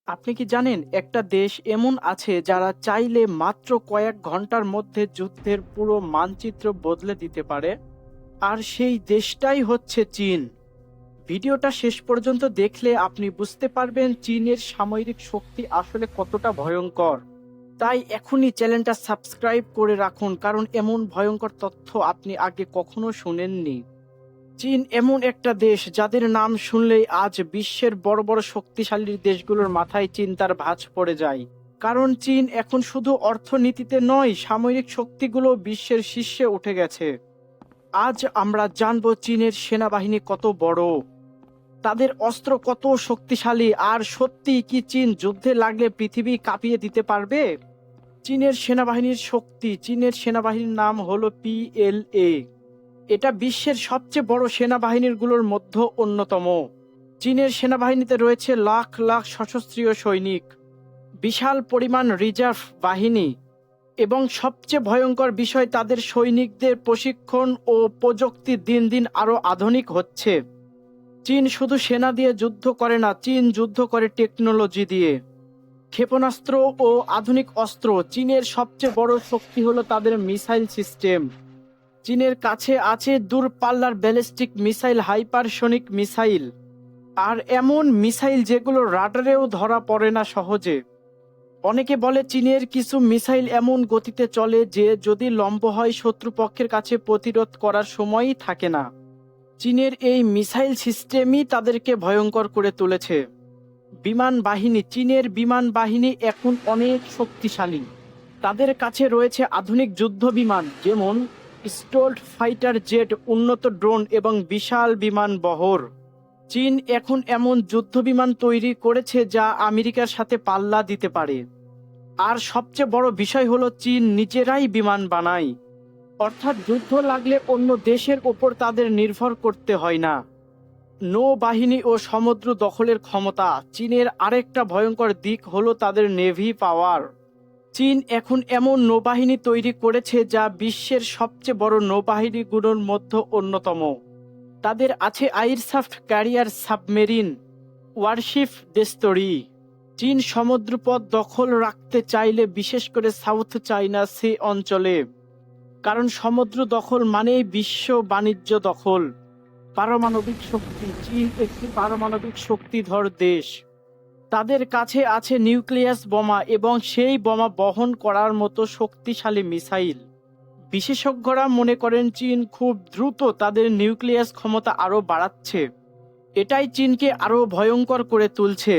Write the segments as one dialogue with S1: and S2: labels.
S1: আপনি কি জানেন একটা দেশ এমন আছে যারা চাইলে মাত্র কয়েক ঘন্টার মধ্যে যুদ্ধের পুরো মানচিত্র বদলে দিতে পারে? আর সেই দেশটাই হচ্ছে চীন। ভিডিওটা শেষ পর্যন্ত দেখলে আপনি বুঝতে পারবেন চীনের সামরিক শক্তি আসলে কতটা ভয়ঙ্কর। তাই এখনই চ্যানেলটা সাবস্ক্রাইব করে রাখুন, কারণ এমন ভয়ঙ্কর তথ্য আপনি আগে কখনো শুনেননি। চীন এমন একটা দেশ যাদের নাম শুনলেই আজ বিশ্বের বড় বড় শক্তিশালী দেশগুলোর মাথায় চিন্তার ভাঁজ পড়ে যায়। কারণ চীন এখন শুধু অর্থনীতিতে নয়, সামরিক শক্তিগুলো বিশ্বের শীর্ষে উঠে গেছে। আজ আমরা জানবো চীনের সেনাবাহিনী কত বড়, তাদের অস্ত্র কত শক্তিশালী, আর সত্যি কি চীন যুদ্ধে লাগলে পৃথিবী কাঁপিয়ে দিতে পারবে। চীনের সেনাবাহিনীর শক্তি। চীনের সেনাবাহিনীর নাম হলো PLA। এটা বিশ্বের সবচেয়ে বড় সেনাবাহিনীগুলোর মধ্যে অন্যতম। চীনের সেনাবাহিনীতে রয়েছে লাখ লাখ সশস্ত্র সৈনিক, বিশাল পরিমাণ রিজার্ভ বাহিনী, এবং সবচেয়ে ভয়ঙ্কর বিষয়, তাদের সৈনিকদের প্রশিক্ষণ ও প্রযুক্তি দিন দিন আরো আধুনিক হচ্ছে। চীন শুধু সেনা দিয়ে যুদ্ধ করে না, চীন যুদ্ধ করে টেকনোলজি দিয়ে, ক্ষেপণাস্ত্র ও আধুনিক অস্ত্র। চীনের সবচেয়ে বড় শক্তি হলো তাদের মিসাইল সিস্টেম। চীনের কাছে আছে দূরপাল্লার ব্যালিস্টিক মিসাইল, হাইপারসোনিক মিসাইল, আর এমন মিসাইল যেগুলো রাডারেও ধরা পড়ে না সহজে। অনেকে বলে চীনের কিছু মিসাইল এমন গতিতে চলে যে যদি লম্ব হয় শত্রুপক্ষের কাছে প্রতিরোধ করার সময়ই থাকে না। চীনের এই মিসাইল সিস্টেমই তাদেরকে ভয়ঙ্কর করে তুলেছে। বিমান বাহিনী। চীনের বিমান বাহিনী এখন অনেক শক্তিশালী। তাদের কাছে রয়েছে আধুনিক যুদ্ধ বিমান, যেমন স্টোল্ড ফাইটার জেট, উন্নত ড্রোন এবং বিশাল বিমান বহর। চীন এখন এমন যুদ্ধ বিমান তৈরি করেছে যা আমেরিকার সাথে পাল্লা দিতে পারে। আর সবচেয়ে বড় বিষয় হলো চীন নিজেরাই বিমান বানায়, অর্থাৎ যুদ্ধ লাগলে অন্য দেশের ওপর তাদের নির্ভর করতে হয় না। নৌবাহিনী ও সমুদ্র দখলের ক্ষমতা। চীনের আরেকটা ভয়ঙ্কর দিক হলো তাদের নেভি পাওয়ার। চীন এখন এমন নৌবাহিনী তৈরি করেছে যা বিশ্বের সবচেয়ে বড় নৌবাহিনীগুলোর মধ্যে অন্যতম। তাদের আছে aircraft carrier, submarine, warship, destroyer. চীন সমুদ্রপথ দখল রাখতে চাইলে, বিশেষ করে সাউথ চায়না সি অঞ্চলে, কারণ সমুদ্র দখল মানেই বিশ্ব বাণিজ্য দখল। পারমাণবিক শক্তি। চীন একটি পারমাণবিক শক্তিধর দেশ। তাদের কাছে আছে নিউক্লিয়াস বোমা এবং সেই বোমা বহন করার মতো শক্তিশালী মিসাইল। বিশেষজ্ঞরা মনে করেন চীন খুব দ্রুত তাদের নিউক্লিয়াস ক্ষমতা আরও বাড়াচ্ছে। এটাই চীনকে আরও ভয়ঙ্কর করে তুলছে।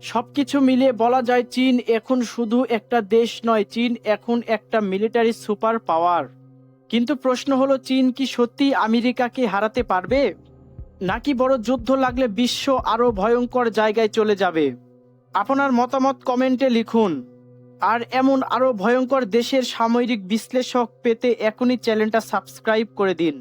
S1: সবকিছু মিলিয়ে বলা যায় চীন এখন শুধু একটা দেশ নয়, চীন এখন একটা মিলিটারি সুপার পাওয়ার। কিন্তু প্রশ্ন হলো, চীন কি সত্যি আমেরিকাকে হারাতে পারবে, নাকি বড় যুদ্ধ লাগলে বিশ্ব আরো ভয়ঙ্কর জায়গায় চলে যাবে? আপনার মতামত কমেন্টে লিখুন। আর এমন আরো ভয়ঙ্কর দেশের সামরিক বিশ্লেষক পেতে এখনই চ্যানেলটা সাবস্ক্রাইব করে দিন।